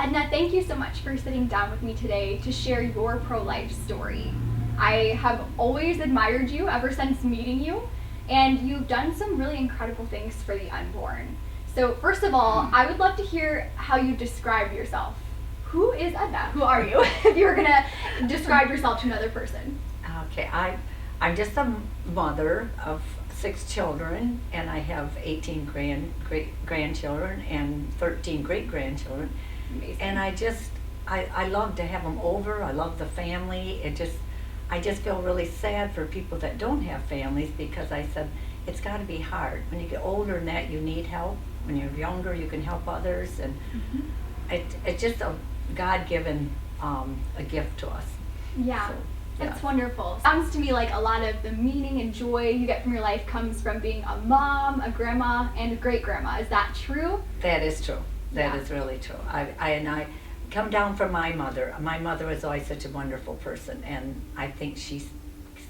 Edna, thank you so much for sitting down with me today to share your pro-life story. I have always admired you ever since meeting you, and you've done some really incredible things for the unborn. So first of all, I would love to hear how you describe yourself. Who is Edna? Who are you? If you were going to describe yourself to another person. Okay, I'm just a mother of 6 children, and I have 18 great-grandchildren and 13 great-grandchildren. Amazing. And I love to have them over. I love the family. I just feel really sad for people that don't have families, because I said it's got to be hard. When you get older than that, you need help. When you're younger, you can help others, and it's just a God-given a gift to us. Yeah. So, That's wonderful. Sounds to me like a lot of the meaning and joy you get from your life comes from being a mom, a grandma, and a great-grandma. Is that true? That is true. That Yeah. is really true. I come down from my mother. My mother was always such a wonderful person, and I think she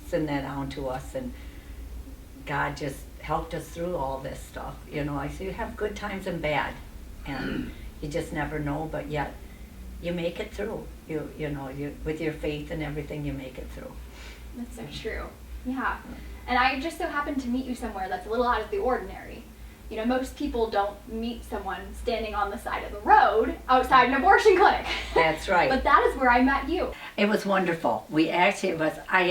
sent that on to us, and God just helped us through all this stuff. You know, I say you have good times and bad, and you just never know, but yet you make it through. You know, with your faith and everything, you make it through. That's so true. Yeah. And I just so happened to meet you somewhere that's a little out of the ordinary. You know, most people don't meet someone standing on the side of the road outside an abortion clinic. That's right. But that is where I met you. It was wonderful. I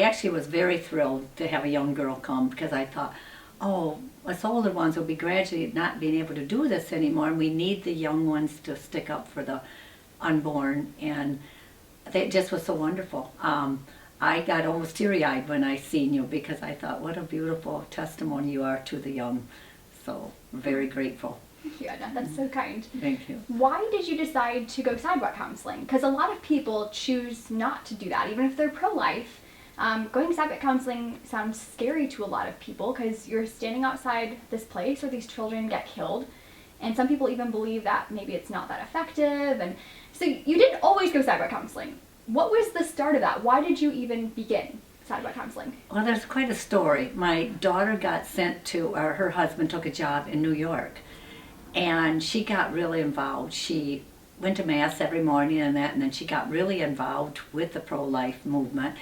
actually was very thrilled to have a young girl come, because I thought, oh, us older ones will be gradually not being able to do this anymore, and we need the young ones to stick up for the unborn, and it just was so wonderful. I got almost teary-eyed when I seen you, because I thought, what a beautiful testimony you are to the young. So, very grateful. Thank you, Edna. That's so kind. Thank you. Why did you decide to go sidewalk counseling? Because a lot of people choose not to do that, even if they're pro-life. Going sidewalk counseling sounds scary to a lot of people, because you're standing outside this place where these children get killed, and some people even believe that maybe it's not that effective. And so you didn't always go sidewalk counseling. What was the start of that? Why did you even begin sidewalk counseling? Well, there's quite a story. My daughter got sent to, or her husband took a job in New York, and she got really involved. She went to Mass every morning and that, and then she got really involved with the pro-life movement.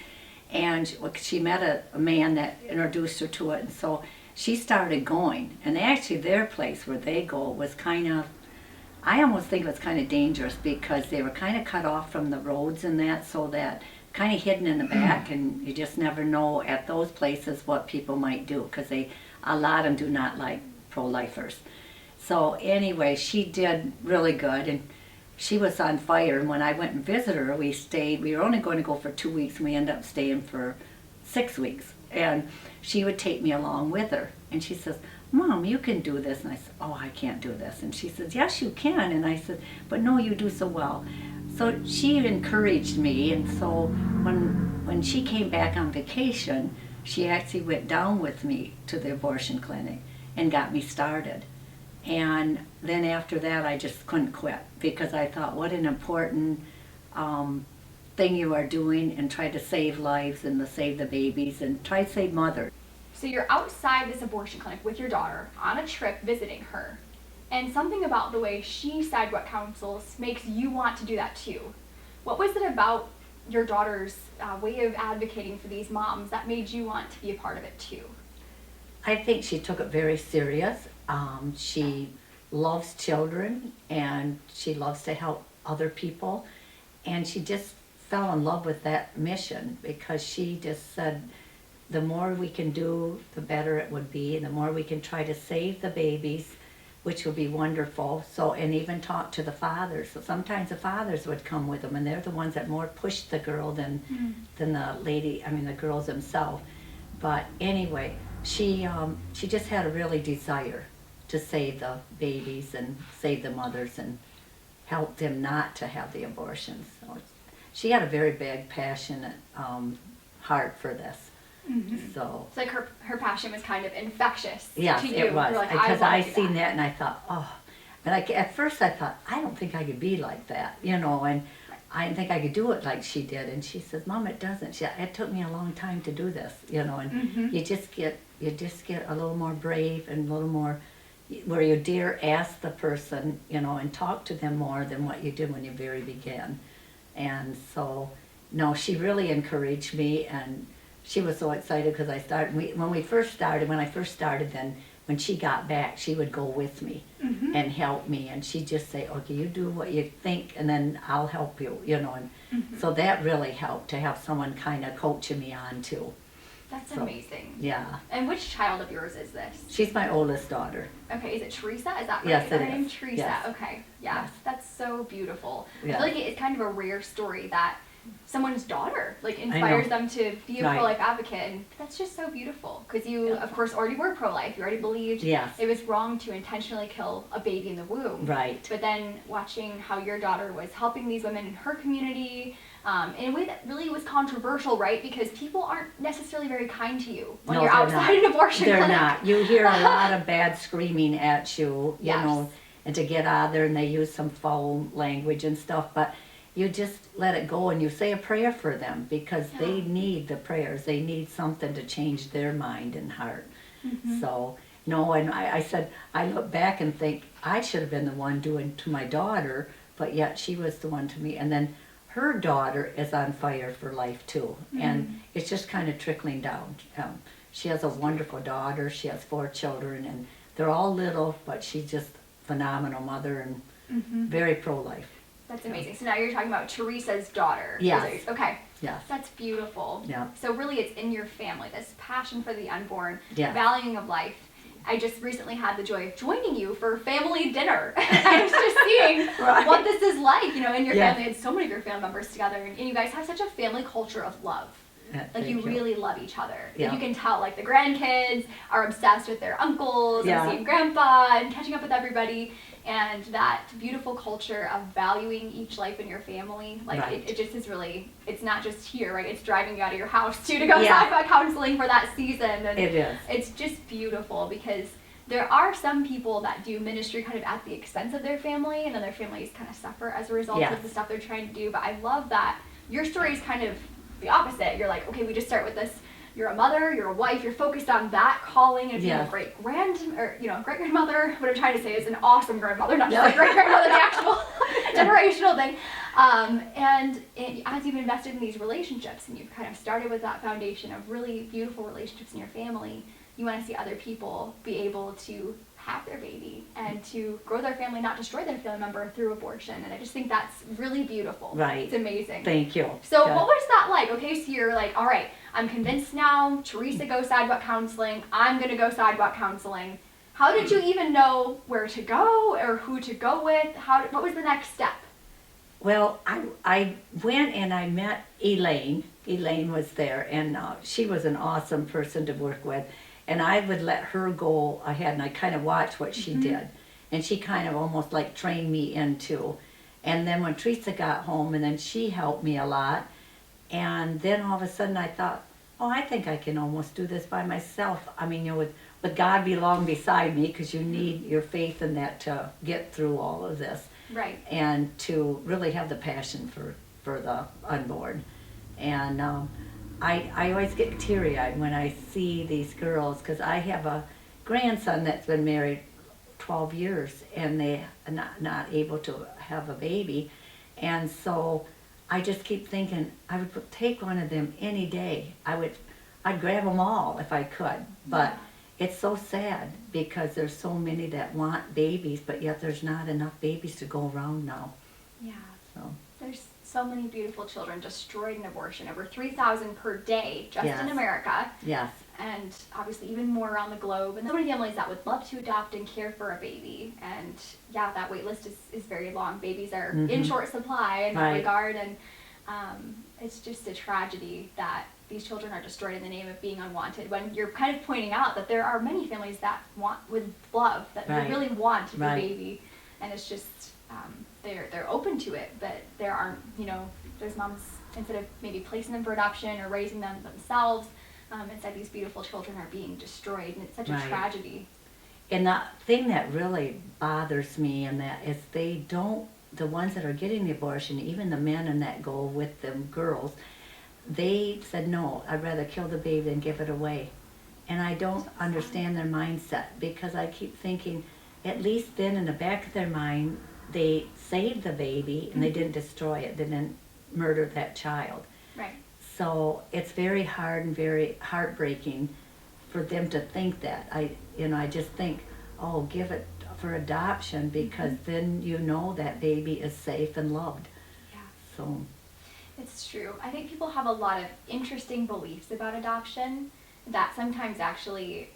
And she met a man that introduced her to it, and so she started going. And actually their place where they go was kind of, I almost think it was kind of dangerous, because they were kind of cut off from the roads and that, so that kind of hidden in the back, and you just never know at those places what people might do, because a lot of them do not like pro-lifers. So anyway, she did really good, and she was on fire. And when I went and visited her, we were only going to go for 2 weeks, and we ended up staying for 6 weeks. And she would take me along with her, and she says, Mom, you can do this. And I said, oh, I can't do this. And she says, yes, you can. And I said, but no, you do so well. So she encouraged me, and so when she came back on vacation, she actually went down with me to the abortion clinic and got me started. And then after that, I just couldn't quit, because I thought, what an important thing you are doing, and try to save lives and to save the babies and try to save mothers. So you're outside this abortion clinic with your daughter on a trip visiting her, and something about the way she sidewalk counsels makes you want to do that too. What was it about your daughter's way of advocating for these moms that made you want to be a part of it too? I think she took it very serious. She loves children, and she loves to help other people, and she just fell in love with that mission, because she just said, the more we can do, the better it would be, and the more we can try to save the babies, which would be wonderful. So, and even talk to the fathers. So sometimes the fathers would come with them, and they're the ones that more push the girl than the girls themselves. But anyway, she just had a really desire to save the babies and save the mothers and help them not to have the abortions. So she had a very big, passionate heart for this. Mm-hmm. So it's like her passion was kind of infectious. yes, to you. it was, Like, because I I seen that and I thought, oh, but at first I thought, I don't think I could be like that, you know, and I didn't think I could do it like she did. And she says, Mom, it doesn't. It took me a long time to do this, you know, and you just get a little more brave and a little more where you dare ask the person, and talk to them more than what you did when you very began. And so, no, she really encouraged me, and she was so excited because I started, when I first started, then when she got back, she would go with me and help me, and she'd just say, okay, you do what you think, and then I'll help you, and so that really helped to have someone kind of coaching me on too. That's amazing. Yeah. And which child of yours is this? She's my oldest daughter. Okay, is it Teresa? Is that right? Yes, it Her name's is. Teresa. Yes. Okay, yeah, Yes. that's so beautiful. Yeah. I feel like it's kind of a rare story that someone's daughter inspires them to be a Right. pro-life advocate, and that's just so beautiful because you, of course, already were pro-life. You already believed Yes. it was wrong to intentionally kill a baby in the womb. Right. But then watching how your daughter was helping these women in her community. In a way that really was controversial, right? Because people aren't necessarily very kind to you when No, you're they're outside not. an abortion They're clinic. not. You hear a lot of bad screaming at you, Yes. and to get out of there, and they use some foul language and stuff, but you just let it go and you say a prayer for them because they need the prayers. They need something to change their mind and heart. So, no, and I said, I look back and think, I should have been the one doing to my daughter, but yet she was the one to me. And then her daughter is on fire for life too, and it's just kind of trickling down. She has a wonderful daughter. She has 4 children, and they're all little, but she's just a phenomenal mother and very pro-life. That's amazing. So now you're talking about Teresa's daughter. Yes. Okay. Yes. That's beautiful. Yeah. So really it's in your family, this passion for the unborn, Yes. valuing of life. I just recently had the joy of joining you for family dinner. I was just seeing Right. what this is like, in your Yeah. family, and so many of your family members together, and you guys have such a family culture of love. Thank You really love each other. Yeah. You can tell, the grandkids are obsessed with their uncles Yeah. and seeing grandpa and catching up with everybody. And that beautiful culture of valuing each life in your family, Right. it just is really, it's not just here, right? It's driving you out of your house too to go Yeah. sidewalk counseling for that season. And It is. it's just beautiful because there are some people that do ministry kind of at the expense of their family, and then their families kind of suffer as a result Yes. of the stuff they're trying to do. But I love that your story is kind of the opposite. You're like, okay, we just start with this. You're a mother, you're a wife, you're focused on that calling and being Yes. a great great-grandmother. What I'm trying to say is an awesome grandmother, not just a great-grandmother, the actual generational thing. And as you've invested in these relationships and you've kind of started with that foundation of really beautiful relationships in your family, you want to see other people be able to have their baby and to grow their family, not destroy their family member through abortion. And I just think that's really beautiful. Right. It's amazing. Thank you. So Yeah. what was that like? Okay, so you're like, all right, I'm convinced now, Teresa goes sidewalk counseling, I'm going to go sidewalk counseling. How did you even know where to go or who to go with? What was the next step? Well, I went and I met Elaine. Elaine was there, and she was an awesome person to work with. And I would let her go ahead, and I kind of watched what she did. And she kind of almost trained me into. And then when Teresa got home, and then she helped me a lot. And then all of a sudden I thought, oh, I think I can almost do this by myself. I mean, with God be long beside me, because you need your faith in that to get through all of this. Right. And to really have the passion for the unborn. And I always get teary-eyed when I see these girls, because I have a grandson that's been married 12 years, and they are not able to have a baby. And so I just keep thinking, I would take one of them any day. I'd grab them all if I could. But it's so sad because there's so many that want babies, but yet there's not enough babies to go around now. Yeah. So There's so many beautiful children destroyed in abortion, over 3,000 per day just Yes. in America. yes, And obviously even more around the globe. And so many families that would love to adopt and care for a baby. And yeah, that wait list is very long. Babies are in short supply in that Right. regard. And it's just a tragedy that these children are destroyed in the name of being unwanted, when you're kind of pointing out that there are many families that would love, that Right. they really want the Right. baby. And it's just, they're open to it, but there aren't, there's moms, instead of maybe placing them for adoption or raising them themselves, instead these beautiful children are being destroyed, and it's such a Right. tragedy. and the thing that really bothers me in that is the ones that are getting the abortion, even the men and that go with them girls, they said, no, I'd rather kill the baby than give it away. And I don't understand their mindset, because I keep thinking, at least then in the back of their mind, they saved the baby and they didn't destroy it. They didn't murder that child. Right. So it's very hard and very heartbreaking for them to think that. I just think, oh, give it for adoption, because then you know that baby is safe and loved. Yeah. So It's true. I think people have a lot of interesting beliefs about adoption that sometimes actually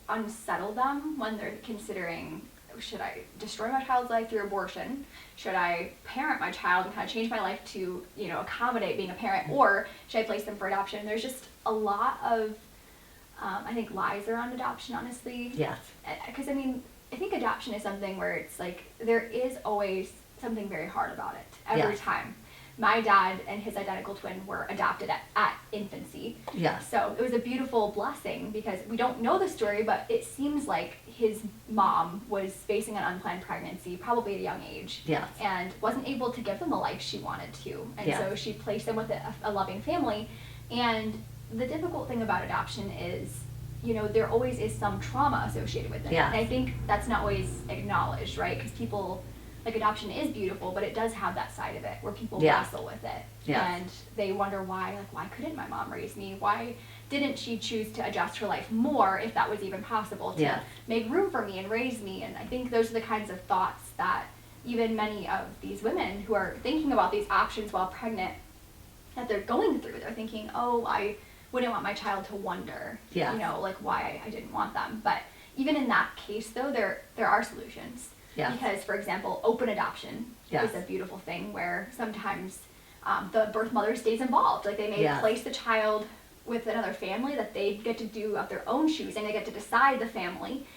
unsettle them when they're considering, should I destroy my child's life through abortion? Should I parent my child and kind of change my life to, accommodate being a parent? Or should I place them for adoption? There's just a lot of, I think, lies around adoption, honestly. yes, Because, I think adoption is something where it's like, there is always something very hard about it every Yes. time. My dad and his identical twin were adopted at infancy. yes, So it was a beautiful blessing, because we don't know the story, but it seems like his mom was facing an unplanned pregnancy, probably at a young age, yes, and wasn't able to give them the life she wanted to. And Yeah. so she placed them with a loving family. And the difficult thing about adoption is, there always is some trauma associated with it. Yeah. And I think that's not always acknowledged, right? Because people, like, adoption is beautiful, but it does have that side of it where people Yeah. wrestle with it. Yeah. And they wonder why couldn't my mom raise me? Why didn't she choose to adjust her life more, if that was even possible, to Yeah. make room for me and raise me? And I think those are the kinds of thoughts that even many of these women who are thinking about these options while pregnant, that they're going through. They're thinking, oh, I wouldn't want my child to wonder, Yeah. why I didn't want them. But even in that case, though, there are solutions. Yes. Because, for example, open adoption Yes. is a beautiful thing, where sometimes the birth mother stays involved. Like, they may Yes. place the child with another family that they get to do of their own choosing. They get to decide the family.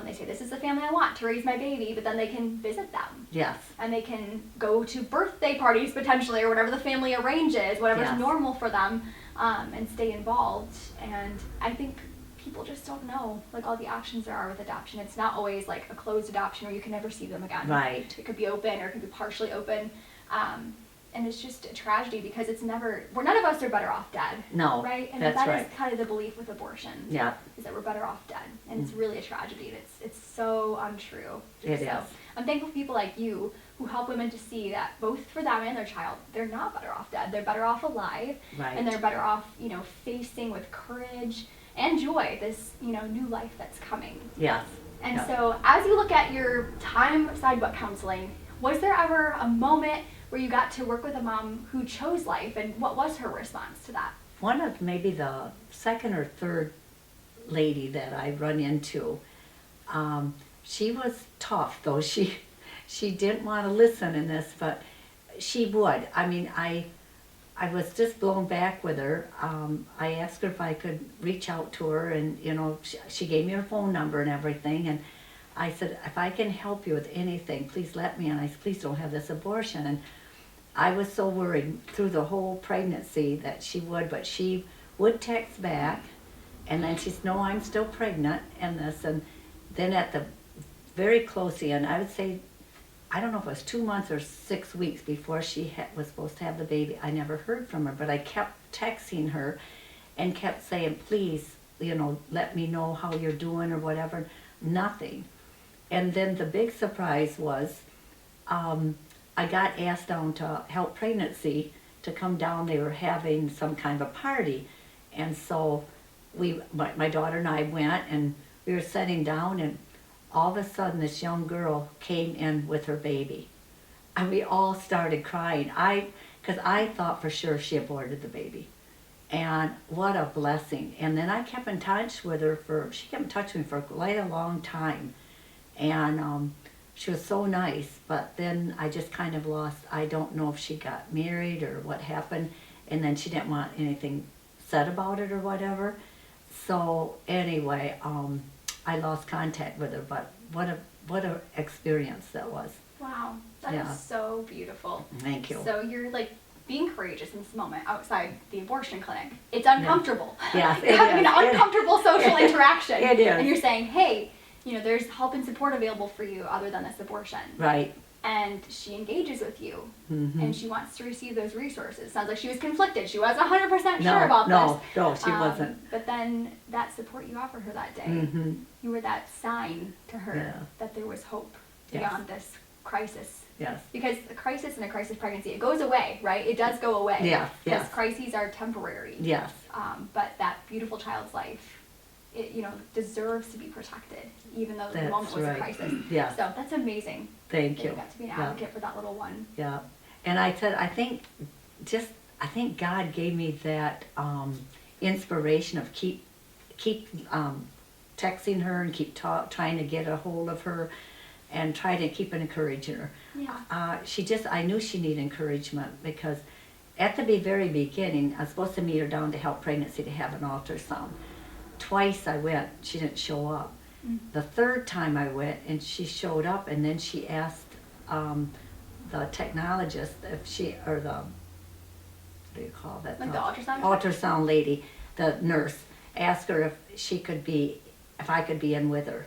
They say, this is the family I want to raise my baby, but then they can visit them. yes, And they can go to birthday parties, potentially, or whatever the family arranges, whatever's Yes. normal for them, and stay involved. And I think people just don't know, like, all the options there are with adoption. It's not always like a closed adoption where you can never see them again. Right. It could be open, or it could be partially open. And it's just a tragedy, because it's never, none of us are better off dead. No, Right? And that's that right. is kind of the belief with abortion. Yeah. Is that we're better off dead. And it's really a tragedy, and it's so untrue. It so, is. I'm thankful for people like you who help women to see that both for them and their child, they're not better off dead. They're better off alive. Right. And they're better off, facing with courage and joy this, new life that's coming. Yes. And Yeah. so, as you look at your time Sidewalk counseling, was there ever a moment where you got to work with a mom who chose life, and what was her response to that? One of maybe the second or third lady that I run into, she was tough, though. She didn't want to listen in this, but she would. I was just blown back with her. I asked her if I could reach out to her, and she gave me her phone number and everything, and I said, if I can help you with anything, please let me. And I said, please don't have this abortion. And I was so worried through the whole pregnancy that she would, but she would text back, and then she said, no, I'm still pregnant, and this. And then at the very close end, I would say, I don't know if it was 2 months or 6 weeks before she was supposed to have the baby, I never heard from her, but I kept texting her and kept saying, please, let me know how you're doing or whatever. Nothing. And then the big surprise was, I got asked down to Help Pregnancy to come down. They were having some kind of a party. And so my daughter and I went, and we were sitting down, and all of a sudden this young girl came in with her baby. And we all started crying. Because I thought for sure she aborted the baby. And what a blessing. And then I kept in touch with her she kept in touch with me for quite a long time. And she was so nice, but then I just kind of lost, I don't know if she got married or what happened, and then she didn't want anything said about it or whatever. So anyway, I lost contact with her, but what a experience that was. Wow, that Yeah. is so beautiful. Thank you. So you're like being courageous in this moment outside the abortion clinic. It's uncomfortable. Yes, You're it having is. an uncomfortable social interaction. It is. And you're saying, hey, there's help and support available for you other than this abortion. Right. and she engages with you, Mm-hmm. and she wants to receive those resources. Sounds like she was conflicted. She wasn't 100% No, sure about no, this. no, she wasn't. But then that support you offered her that day, Mm-hmm. you were that sign to her Yeah. that there was hope Yes. beyond this crisis. Yes. Because a crisis and a crisis pregnancy, it goes away, right? It does go away. Yeah, Because yes. crises are temporary. Yes. But that beautiful child's life, it deserves to be protected, even though the That's moment was right. a crisis. Yes. So that's amazing. Thank that you. You got to be an Yeah. advocate for that little one. Yeah, and I think God gave me that inspiration of keep texting her and keep trying to get a hold of her, and try to keep encouraging her. Yeah. I knew she needed encouragement because at the very beginning, I was supposed to meet her down to Help Pregnancy to have an ultrasound. Twice I went, she didn't show up. The third time I went and she showed up, and then she asked the technologist if she, or the, what do you call that? Like the ultrasound? Ultrasound lady, the nurse, asked her if I could be in with her.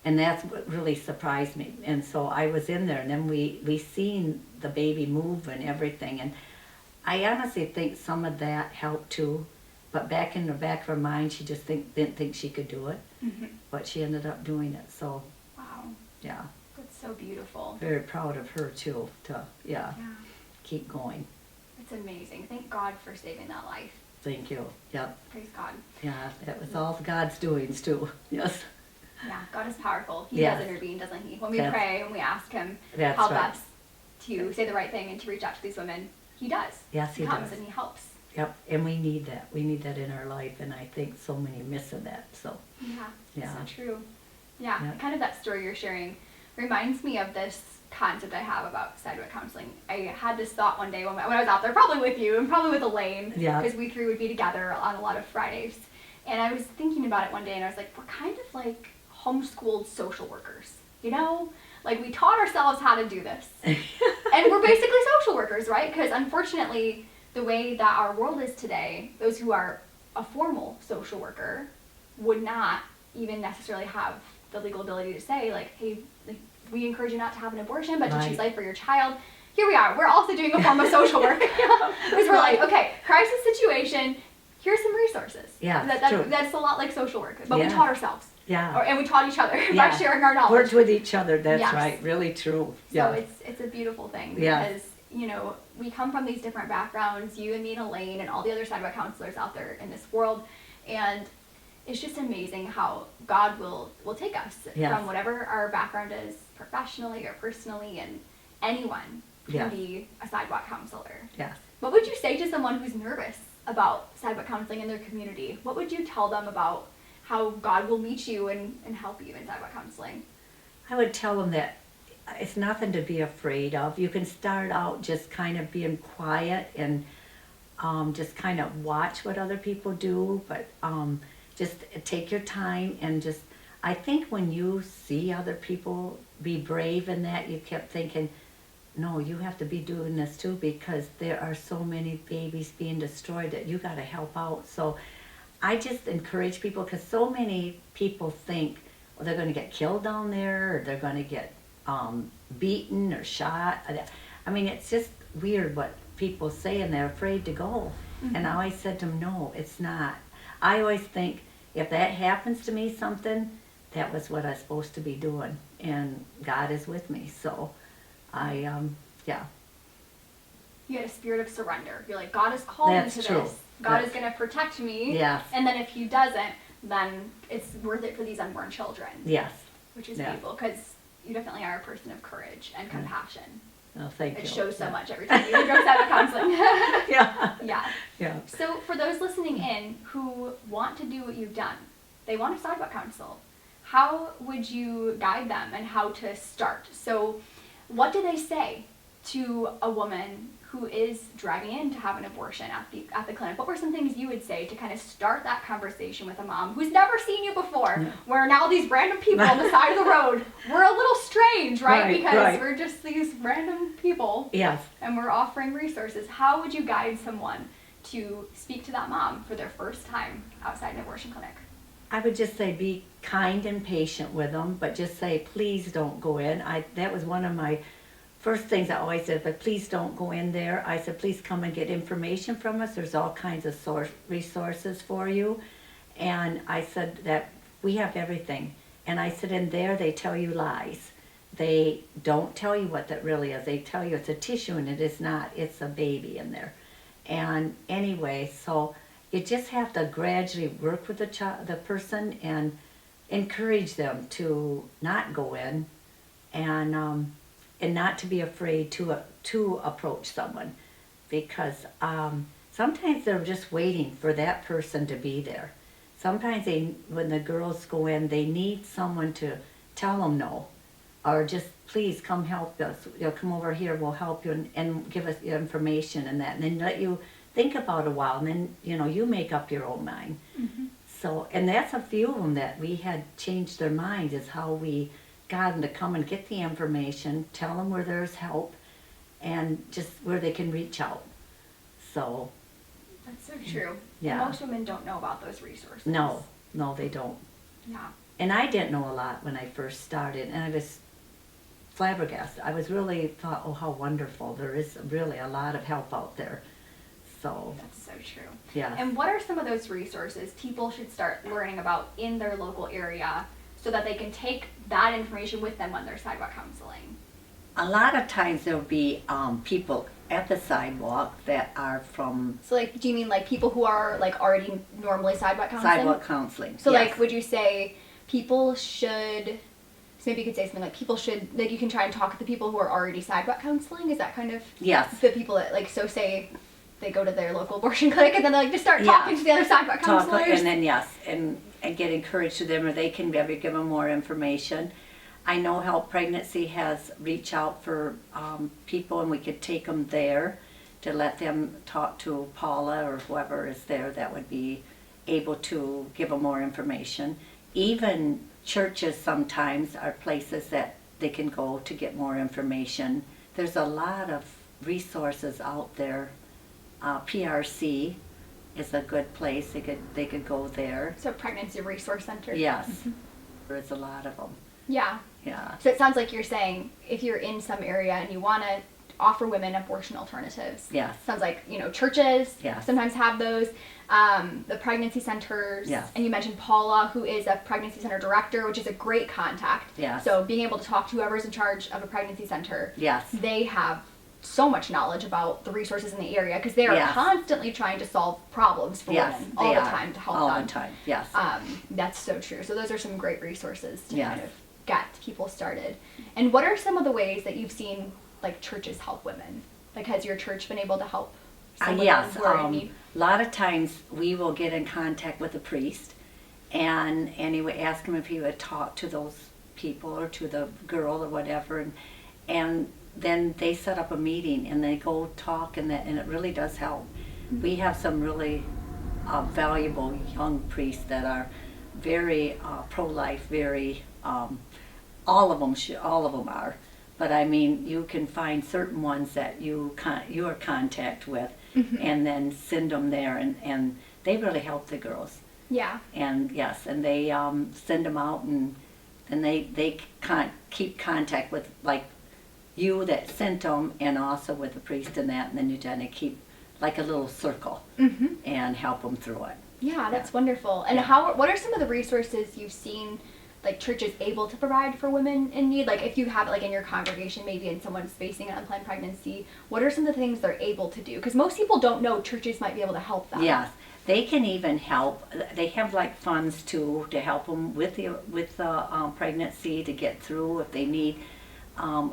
And that's what really surprised me. And so I was in there, and then we seen the baby move and everything. And I honestly think some of that helped too. But back in the back of her mind, she just didn't think she could do it. Mm-hmm. But she ended up doing it. So, Wow. yeah, That's so beautiful. very proud of her too, to, Yeah. keep going. It's amazing. Thank God for saving that life. Thank you. Yep. Praise God. Yeah, that was all God's doings too. Yes. Yeah, God is powerful. He Yes. does intervene, doesn't he? When we That's- pray and we ask him That's how right. best to say the right thing and to reach out to these women, he does. Yes, he comes does. and he helps. Yep, and we need that. We need that in our life, and I think so many missing that. So, Yeah, Yeah. so true. Yeah, Yeah. kind of that story you're sharing reminds me of this concept I have about Sidewalk counseling. I had this thought one day when I was out there, probably with you and probably with Elaine, Yeah. because we three would be together on a lot of Fridays. And I was thinking about it one day, and I was like, we're kind of like homeschooled social workers, you know? Like, we taught ourselves how to do this. And we're basically social workers, right? Because unfortunately, the way that our world is today, those who are a formal social worker would not even necessarily have the legal ability to say, like, hey, like, we encourage you not to have an abortion, but to Right. choose life for your child. Here we are. We're also doing a form of social work. Because we're like, okay, crisis situation, here's some resources. Yeah, true. That's a lot like social work. But we Yeah. taught ourselves. yeah. And we taught each other by Yeah. sharing our knowledge. Worked with each other, that's Yes. right. Really true. So Yeah. it's a beautiful thing Yeah. because, we come from these different backgrounds, you and me and Elaine and all the other Sidewalk counselors out there in this world, and it's just amazing how God will take us Yes. from whatever our background is professionally or personally, and anyone can Yes. be a Sidewalk counselor. Yes. What would you say to someone who's nervous about Sidewalk counseling in their community? What would you tell them about how God will meet you and help you in Sidewalk counseling? I would tell them that it's nothing to be afraid of. You can start out just kind of being quiet and just kind of watch what other people do, but just take your time and just, I think when you see other people be brave in that, you kept thinking, no, you have to be doing this too, because there are so many babies being destroyed that you got to help out. So I just encourage people, because so many people think, well, they're going to get killed down there, or they're going to get beaten or shot. I mean, it's just weird what people say, and they're afraid to go. Mm-hmm. And I always said to them, no, it's not. I always think, if that happens to me, something, that was what I was supposed to be doing, and God is with me. So yeah. You had a spirit of surrender. You're like, God has called me That's to true. this. God is going to protect me. Yes. And then if he doesn't, then it's worth it for these unborn children. Yes. Which is Yeah. beautiful, because you definitely are a person of courage and compassion. Oh, thank you. It shows so Yeah. much every time you address that counseling. Yeah. Yeah. Yeah. So for those listening in who want to do what you've done, they want to Sidewalk counsel, how would you guide them and how to start? So what do they say to a woman who is driving in to have an abortion at the clinic? What were some things you would say to kind of start that conversation with a mom who's never seen you before, Yeah. where now these random people on the side of the road, we're a little strange, right? Right, Because right. we're just these random people Yes. and we're offering resources. How would you guide someone to speak to that mom for their first time outside an abortion clinic? I would just say be kind and patient with them, but just say, please don't go in. That was one of my first things I always said, but please don't go in there. I said, please come and get information from us. There's all kinds of resources for you. And I said that we have everything. And I said, in there they tell you lies. They don't tell you what that really is. They tell you it's a tissue, and it is not. It's a baby in there. And anyway, so you just have to gradually work with the person and encourage them to not go in, and not to be afraid to approach someone, because sometimes they're just waiting for that person to be there. Sometimes when the girls go in, they need someone to tell them no, or just please come help us. You'll come over here, we'll help you, and give us your information and that, and then let you think about it a while, and then you make up your own mind. Mm-hmm. So, and that's a few of them that we had changed their minds, is how we got them to come and get the information, tell them where there's help, and just where they can reach out. So. That's so true. Yeah. Most women don't know about those resources. No, they don't. Yeah. And I didn't know a lot when I first started, and I was flabbergasted. I was really thought, oh, how wonderful. There is really a lot of help out there. So. That's so true. Yeah. And what are some of those resources people should start learning about in their local area so that they can take that information with them when they're sidewalk counseling? A lot of times there'll be people at the sidewalk that are from So, like, do you mean like people who are like already normally sidewalk counseling? sidewalk counseling. So, yes. like, would you say people should? So maybe you could say something like people should, like, you can try and talk to the people who are already sidewalk counseling. Is that kind of Yes. the people that, like, so say they go to their local abortion clinic and then they like just start Yeah. talking to the other sidewalk counselors? And then yes, and get encouraged to them, or they can maybe give them more information. I know Help Pregnancy has reached out for people, and we could take them there to let them talk to Paula or whoever is there that would be able to give them more information. Even churches sometimes are places that they can go to get more information. There's a lot of resources out there. PRC is a good place. They could go there. So Pregnancy Resource Center. Yes, there's a lot of them. Yeah. Yeah. So it sounds like you're saying if you're in some area and you want to offer women abortion alternatives. Yes. Sounds like, churches Yes. sometimes have those. The pregnancy centers. Yes. And you mentioned Paula, who is a pregnancy center director, which is a great contact. Yes. So being able to talk to whoever's in charge of a pregnancy center. Yes. They have so much knowledge about the resources in the area because they are Yes. constantly trying to solve problems for Yes, women they all the are. time to help All them. the time. Yes. That's so true. So those are some great resources to Yes. kind of get people started. And what are some of the ways that you've seen like churches help women? Like, has your church been able to help some women Yes. who are in need? A lot of times we will get in contact with a priest, and he would ask him if he would talk to those people or to the girl or whatever, and then they set up a meeting and they go talk, and it really does help. We have some really valuable young priests that are very pro-life, very all of them are. But I mean, you can find certain ones that you are contact with, and then send them there, and they really help the girls. Yeah. And yes, and they send them out, and they keep contact with like you that sent them, and also with the priest and that, and then you kind of keep like a little circle and help them through it. Yeah, that's wonderful. And what are some of the resources you've seen like churches able to provide for women in need? Like if you have it like in your congregation, maybe and someone's facing an unplanned pregnancy, what are some of the things they're able to do? Because most people don't know churches might be able to help them. Yes, they can even help. They have like funds too to help them with the pregnancy, to get through if they need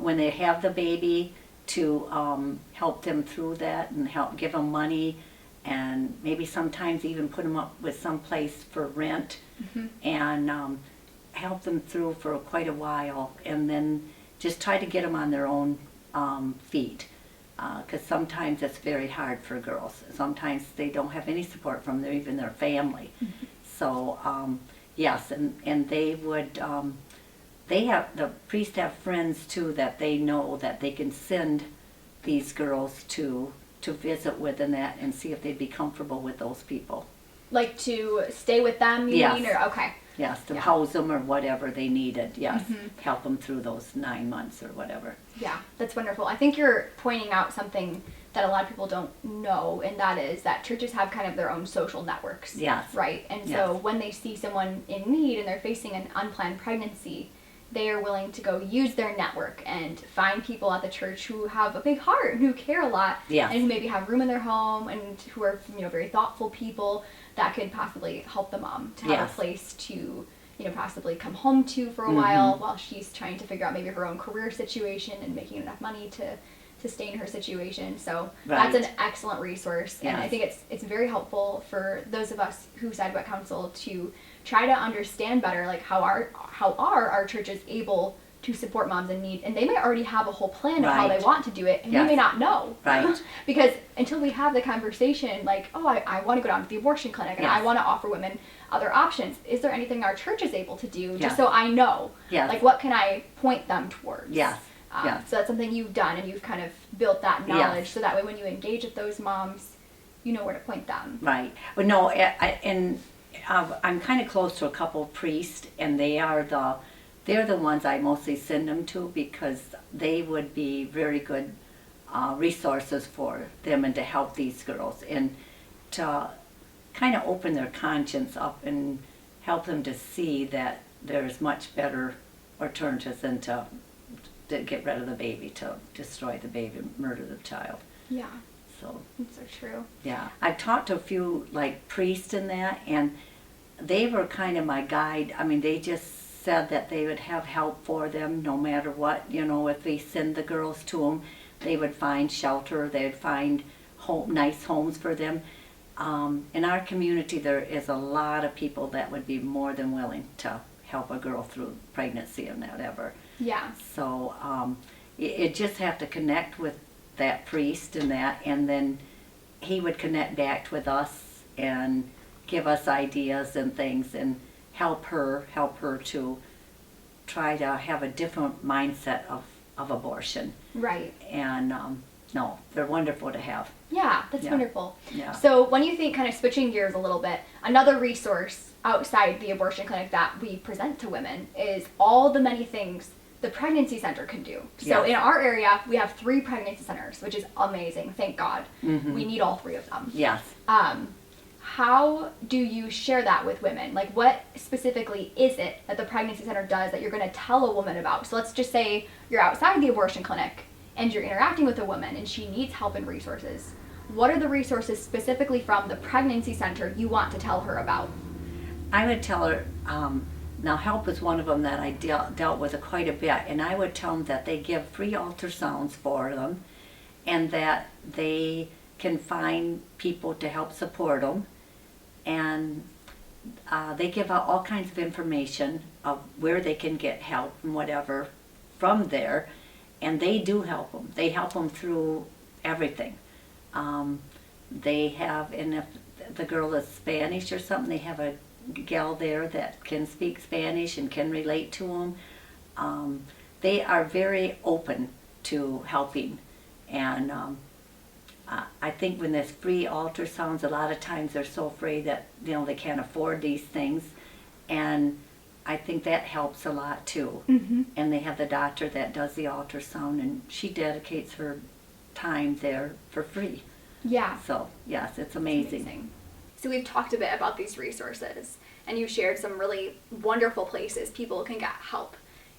when they have the baby, to help them through that and help give them money, and maybe sometimes even put them up with some place for rent, and help them through for quite a while, and then just try to get them on their own feet, because sometimes it's very hard for girls. Sometimes they don't have any support from even their family. So yes, and they would the priests have friends too that they know that they can send these girls to visit with, and see if they'd be comfortable with those people. Like to stay with them, you Yes. mean? Or okay. Yes, to Yeah. house them or whatever they needed. Yes, Mhm. help them through those 9 months or whatever. Yeah, that's wonderful. I think you're pointing out something that a lot of people don't know, and that is that churches have kind of their own social networks. Yes. Right? And Yes. so when they see someone in need and they're facing an unplanned pregnancy, they are willing to go use their network and find people at the church who have a big heart and who care a lot, Yes. and who maybe have room in their home and who are, very thoughtful people that could possibly help the mom to have Yes. a place to possibly come home to for a while she's trying to figure out maybe her own career situation and making enough money to sustain her situation. So that's Right. an excellent resource, and I Yes. think it's very helpful for those of us who Sidewalk Council to try to understand better, like how are our churches able to support moms in need, and they might already have a whole plan of how they Right. want to do it, and Yes. we may not know. Right. Because until we have the conversation, like, oh, I want to go down to the abortion clinic, and I Yes. want to offer women other options. Is there anything our church is able to do, Yes. just so I know? Yes. Like, what can I point them towards? Yes. Yes. So that's something you've done, and you've kind of built that knowledge, Yes. so that way when you engage with those moms, you know where to point them. Right. Well, no, I'm kind of close to a couple of priests, and they're the ones I mostly send them to because they would be very good resources for them and to help these girls and to kind of open their conscience up and help them to see that there's much better alternatives than to get rid of the baby, to destroy the baby, murder the child. Yeah, So, that's so true. yeah. I've talked to a few, like, priests in that, and they were kind of my guide. I mean, they just said that they would have help for them no matter what. If we send the girls to them, they would find shelter, they would find nice homes for them. In our community, there is a lot of people that would be more than willing to help a girl through pregnancy and whatever. Yeah. So it just have to connect with that priest and then he would connect back with us and give us ideas and things and help her to try to have a different mindset of abortion. Right. And no, they're wonderful to have. Yeah, that's Yeah. wonderful. Yeah. So when you think, kind of switching gears a little bit, another resource outside the abortion clinic that we present to women is all the many things the pregnancy center can do. So Yes. in our area, we have 3 pregnancy centers, which is amazing. Thank God. Mhm. We need all 3 of them. Yes. How do you share that with women? Like, what specifically is it that the pregnancy center does that you're going to tell a woman about? So let's just say you're outside the abortion clinic and you're interacting with a woman and she needs help and resources. What are the resources specifically from the pregnancy center you want to tell her about? I would tell her, now HELP is one of them that I dealt with quite a bit, and I would tell them that they give free ultrasounds for them and that they can find people to help support them, and they give out all kinds of information of where they can get help and whatever from there, and they do help them. They help them through everything. They have, and if the girl is Spanish or something, they have a gal there that can speak Spanish and can relate to them. They are very open to helping, and I think when there's free ultrasounds, a lot of times they're so afraid that they can't afford these things, and I think that helps a lot too. Mm-hmm. And they have the doctor that does the ultrasound, and she dedicates her time there for free. Yeah. So yes, it's amazing. So we've talked a bit about these resources, and you shared some really wonderful places people can get help.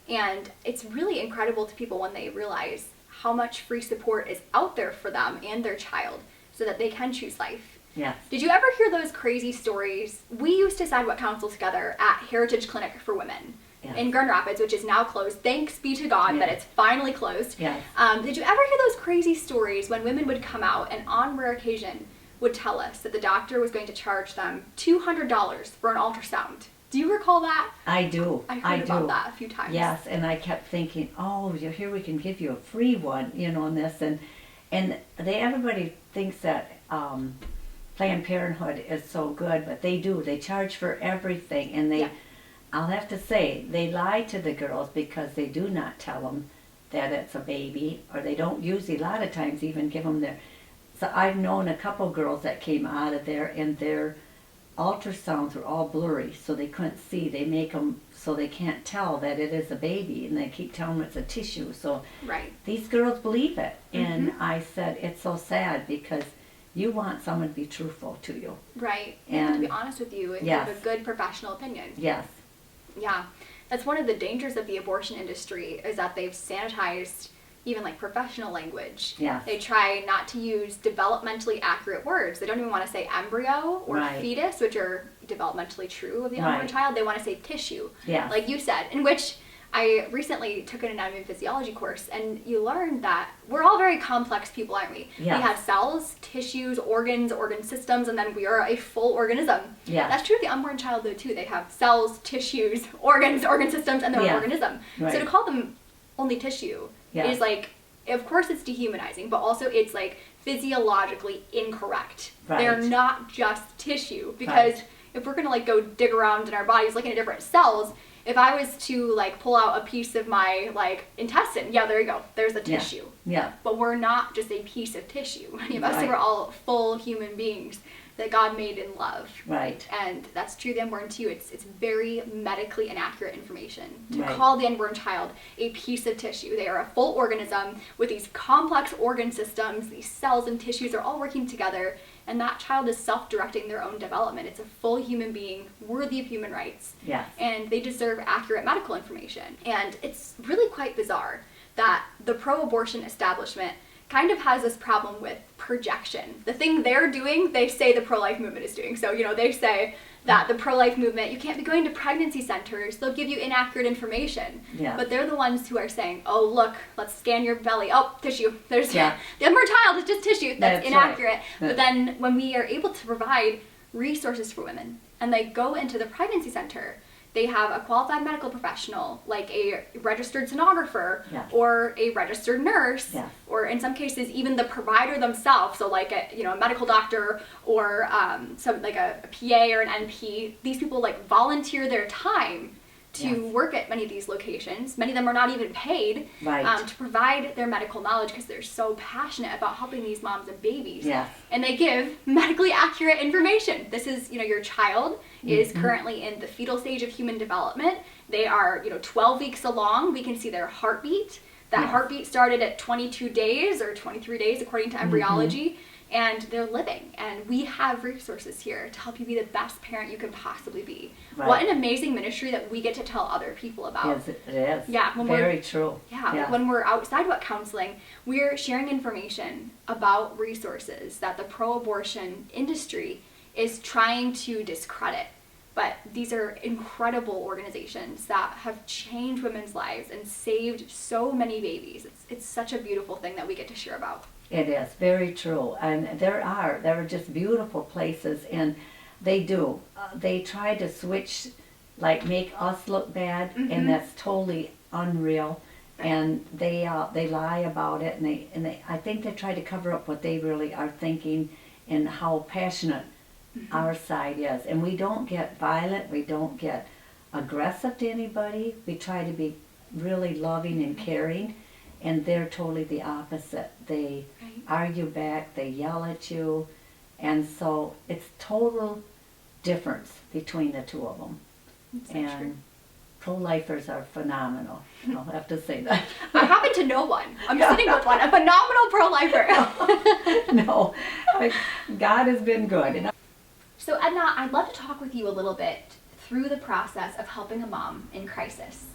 And it's really incredible to people when they realize how much free support is out there for them and their child so that they can choose life. Yes. Did you ever hear those crazy stories? We used to Sidewalk Council together at Heritage Clinic for Women in Grand Rapids, which is now closed. Thanks be to God that it's finally closed. Yes. Did you ever hear those crazy stories when women would come out and on rare occasion would tell us that the doctor was going to charge them $200 for an ultrasound? Do you recall that? I do. I heard about that a few times. Yes, and I kept thinking, oh, here we can give you a free one, on this, and everybody thinks that Planned Parenthood is so good, but they do. They charge for everything, and they, I'll have to say, they lie to the girls because they do not tell them that it's a baby, or they don't usually, a lot of times, even give them their. So I've known a couple girls that came out of there, and their ultrasounds are all blurry, so they couldn't see. They make them so they can't tell that it is a baby, and they keep telling them it's a tissue. So Right. these girls believe it. And Mm-hmm. I said, it's so sad because you want someone to be truthful to you. Right. And to be honest with you and yes. give a good professional opinion. Yes. Yeah. That's one of the dangers of the abortion industry is that they've sanitized even like professional language. Yes. They try not to use developmentally accurate words. They don't even want to say embryo or Right. fetus, which are developmentally true of the unborn Right. child. They want to say tissue, Yes. like you said, in which I recently took an anatomy and physiology course, and you learned that we're all very complex people, aren't we? Yes. We have cells, tissues, organs, organ systems, and then we are a full organism. Yes. That's true of the unborn child, though, too. They have cells, tissues, organs, organ systems, and their own Yes. organism. Right. So to call them only tissue Yes. is like, of course it's dehumanizing, but also it's like physiologically incorrect. Right. They're not just tissue, because Right. if we're gonna like go dig around in our bodies looking at different cells, if I was to like pull out a piece of my like intestine, yeah, there you go, there's a Yeah. tissue. Yeah. But we're not just a piece of tissue. Many of us Right. are all full human beings that God made in love. Right. And that's true of the unborn too. It's very medically inaccurate information to Right. call the unborn child a piece of tissue. They are a full organism with these complex organ systems. These cells and tissues are all working together, and that child is self-directing their own development. It's a full human being worthy of human rights. Yes. And they deserve accurate medical information. And it's really quite bizarre that the pro-abortion establishment kind of has this problem with projection. The thing they're doing, they say the pro-life movement is doing. So, they say that the pro-life movement, you can't be going to pregnancy centers, they'll give you inaccurate information. Yeah. But they're the ones who are saying, oh, look, let's scan your belly. Oh, tissue. There's Yeah. the unborn child is just tissue. That's That's inaccurate. right. But then when we are able to provide resources for women, and they go into the pregnancy center, they have a qualified medical professional, like a registered sonographer, Yes. or a registered nurse, Yes. or in some cases even the provider themselves. So like a medical doctor or some like a PA or an NP. These people like volunteer their time to Yes. work at many of these locations. Many of them are not even paid Right. to provide their medical knowledge because they're so passionate about helping these moms and babies. Yes. And they give medically accurate information. This is, your child is currently in the fetal stage of human development. They are, 12 weeks along. We can see their heartbeat. That Yes. heartbeat started at 22 days or 23 days according to embryology. And they're living, and we have resources here to help you be the best parent you can possibly be. Right. What an amazing ministry that we get to tell other people about. Yes, it is. Yeah, when we're- Very true. Yeah, when we're out Sidewalk counseling, we're sharing information about resources that the pro-abortion industry is trying to discredit. But these are incredible organizations that have changed women's lives and saved so many babies. It's such a beautiful thing that we get to share about. It is very true, and there are just beautiful places, and they do. They try to switch, like make us look bad, and that's totally unreal. And they lie about it, and they I think they try to cover up what they really are thinking and how passionate our side is. And we don't get violent, we don't get aggressive to anybody. We try to be really loving and caring. And they're totally the opposite. They Right. argue back, they yell at you, and so it's total difference between the two of them. It's so And true. pro-lifers are phenomenal. I'll have to say that. I happen to know one. I'm sitting with one, a phenomenal pro-lifer. No, God has been good. And So Edna, I'd love to talk with you a little bit through the process of helping a mom in crisis.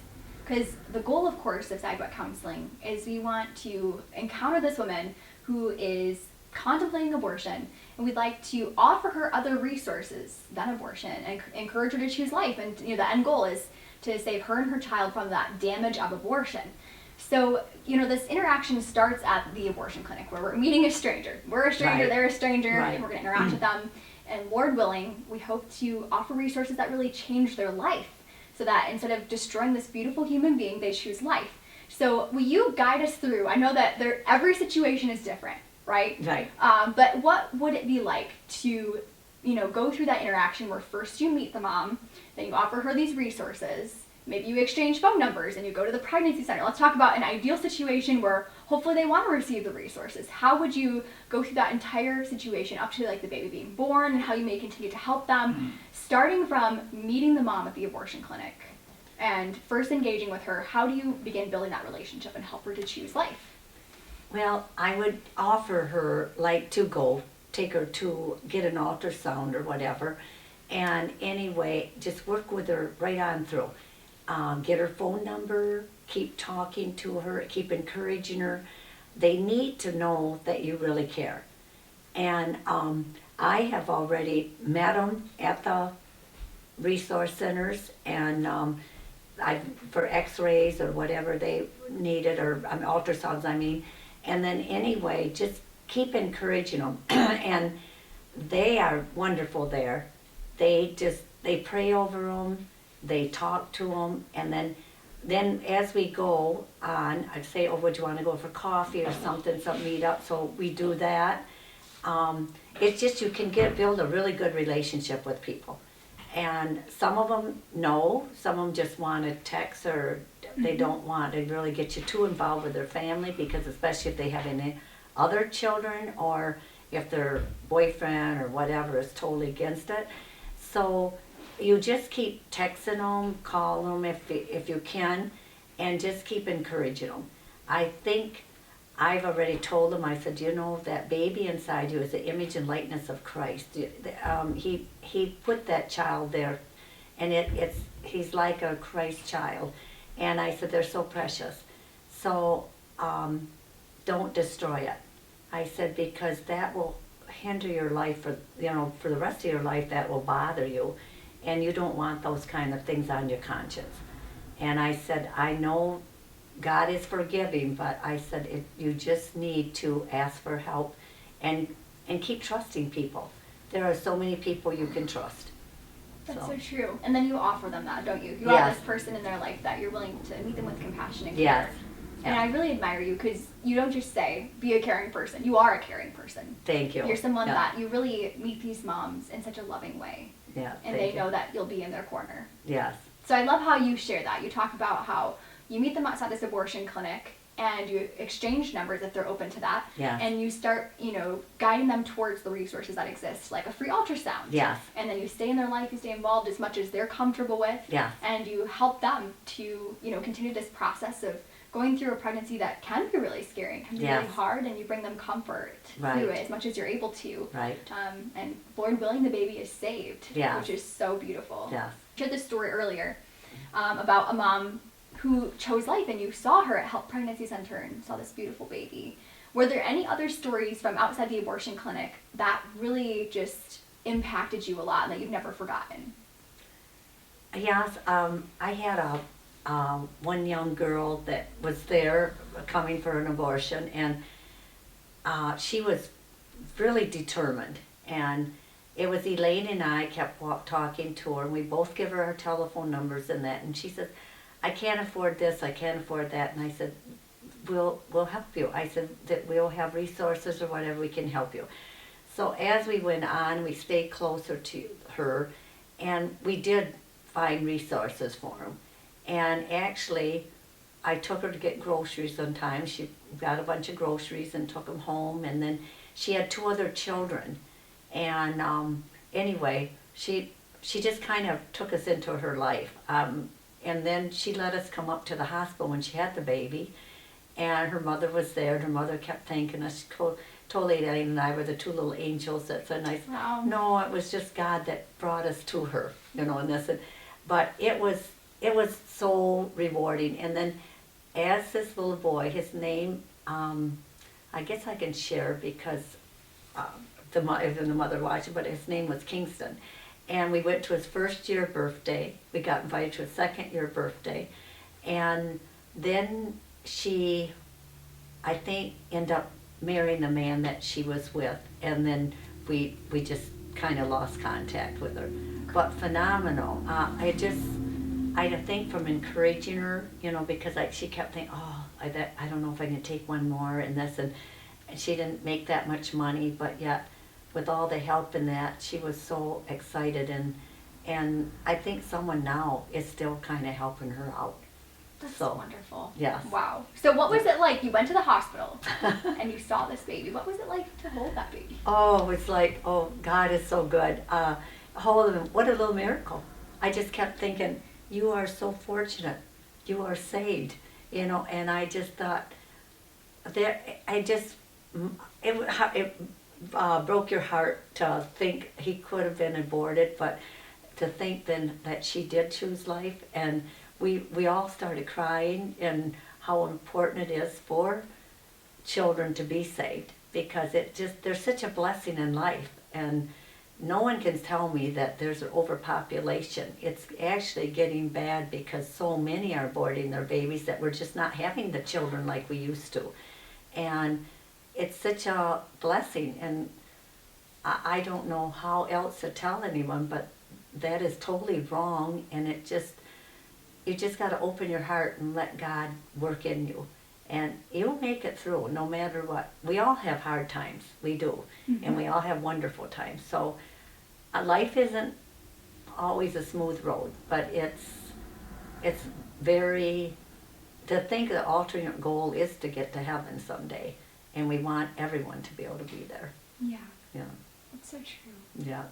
Because the goal, of course, of Sidewalk Counseling is we want to encounter this woman who is contemplating abortion, and we'd like to offer her other resources than abortion and encourage her to choose life. And the end goal is to save her and her child from that damage of abortion. So, this interaction starts at the abortion clinic where we're meeting a stranger. We're a stranger, Right. they're a stranger, Right. and we're going to interact with them. And Lord willing, we hope to offer resources that really change their life, so that instead of destroying this beautiful human being, they choose life. So will you guide us through? I know that every situation is different, right? Right. But what would it be like to, go through that interaction where first you meet the mom, then you offer her these resources, maybe you exchange phone numbers and you go to the pregnancy center. Let's talk about an ideal situation where hopefully they want to receive the resources. How would you go through that entire situation up to like the baby being born, and how you may continue to help them, starting from meeting the mom at the abortion clinic and first engaging with her? How do you begin building that relationship and help her to choose life? Well, I would offer her like to go take her to get an ultrasound or whatever, and anyway, just work with her right on through. Get her phone number, keep talking to her, keep encouraging her. They need to know that you really care. And I have already met them at the resource centers, and for x-rays or whatever they needed, or ultrasounds I mean. And then anyway, just keep encouraging them. And they are wonderful there. They pray over them, they talk to them, and then as we go on, I'd say, oh, would you want to go for coffee or something meet up, so we do that. It's just you can build a really good relationship with people. And some of them know, some of them just want to text, or they don't want to really get you too involved with their family, because especially if they have any other children, or if their boyfriend or whatever is totally against it. So you just keep texting them, call them if you can, and just keep encouraging them. I think I've already told them, I said, you know, that baby inside you is the image and likeness of Christ. He put that child there, and he's like a Christ child. And I said, they're so precious. So don't destroy it. I said, because that will hinder your life for the rest of your life. That will bother you, and you don't want those kind of things on your conscience. And I said, I know God is forgiving, but I said, you just need to ask for help, and keep trusting people. There are so many people you can trust. That's so true. And then you offer them that, don't you? You Yes. have this person in their life that you're willing to meet them with compassion and care. Yes. And I really admire you, because you don't just say, be a caring person. You are a caring person. Thank you. You're someone Yeah. that you really meet these moms in such a loving way. Yeah, And they know that you'll be in their corner. Yes. So I love how you share that. You talk about how you meet them outside this abortion clinic, and you exchange numbers if they're open to that. Yes. And you start, guiding them towards the resources that exist, like a free ultrasound. Yes. And then you stay in their life, you stay involved as much as they're comfortable with. Yes. And you help them to, continue this process of going through a pregnancy that can be really scary, can be Yes. really hard, and you bring them comfort Right. through it as much as you're able to. Right. And Lord willing, the baby is saved, Yes. which is so beautiful. Yes. You shared this story earlier about a mom who chose life, and you saw her at Help Pregnancy Center and saw this beautiful baby. Were there any other stories from outside the abortion clinic that really just impacted you a lot and that you've never forgotten? Yes, I had one young girl that was there coming for an abortion, and she was really determined. And it was Elaine and I kept talking to her, and we both give her our telephone numbers and that. And she said, I can't afford this, I can't afford that. And I said, we'll help you. I said that we'll have resources or whatever, we can help you. So as we went on, we stayed closer to her, and we did find resources for them. And actually, I took her to get groceries one time. She got a bunch of groceries and took them home, and then she had 2 other children. And anyway, she just kind of took us into her life. And then she let us come up to the hospital when she had the baby, and her mother was there, and her mother kept thanking us. She told Elaine and I were the 2 little angels that said nice. Wow. No, it was just God that brought us to her, and this. But it was so rewarding. And then as this little boy, his name, I guess I can share because the mother watched it, but his name was Kingston. And we went to his 1st year birthday. We got invited to his 2nd year birthday. And then she, I think, ended up marrying the man that she was with. And then we just kind of lost contact with her. But phenomenal. I think from encouraging her, because she kept thinking, I don't know if I can take one more and this. And she didn't make that much money, but yet, with all the help in that, she was so excited, and I think someone now is still kind of helping her out. That's So, wonderful. yes. Wow. So what was it like? You went to the hospital and you saw this baby. What was it like to hold that baby? Oh, it's like, oh, God is so good. Hold him, what a little miracle. I just kept thinking, you are so fortunate. You are saved, you know, and I just thought, it broke your heart to think he could have been aborted, but to think then that she did choose life, and we all started crying and how important it is for children to be saved, because there's such a blessing in life, and no one can tell me that there's an overpopulation. It's actually getting bad because so many are aborting their babies that we're just not having the children like we used to. And it's such a blessing, and I don't know how else to tell anyone, but that is totally wrong, and you just got to open your heart and let God work in you, and you'll make it through no matter what. We all have hard times, we do, and we all have wonderful times. So life isn't always a smooth road, but it's very, to think the alternate goal is to get to heaven someday, and we want everyone to be able to be there. Yeah. Yeah. That's so true. Yeah.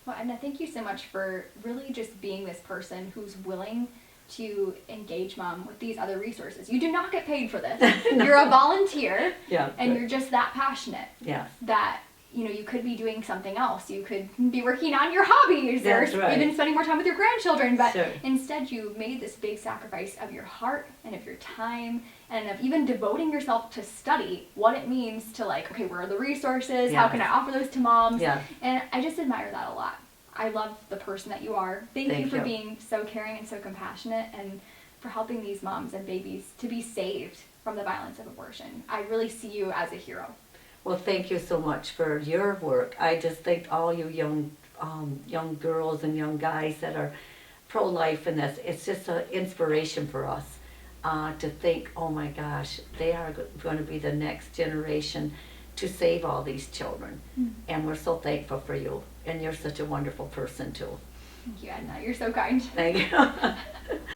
Well, Edna, thank you so much for really just being this person who's willing to engage Mom with these other resources. You do not get paid for this. No. You're a volunteer, Yeah. and Good. you're just that passionate Yes. that, you know, you could be doing something else. You could be working on your hobbies, That's or right. even spending more time with your grandchildren, but Sure. instead you made this big sacrifice of your heart and of your time and of even devoting yourself to study what it means to, like, okay, where are the resources? How Yes. can I offer those to moms? Yeah. And I just admire that a lot. I love the person that you are. Thank you Thank for you. being so caring and so compassionate, and for helping these moms and babies to be saved from the violence of abortion. I really see you as a hero. Well, thank you so much for your work. I just think all you young girls and young guys that are pro-life in this, it's just an inspiration for us to think, oh my gosh, they are going to be the next generation to save all these children. And we're so thankful for you. And you're such a wonderful person too. Thank you, Edna. You're so kind. Thank you.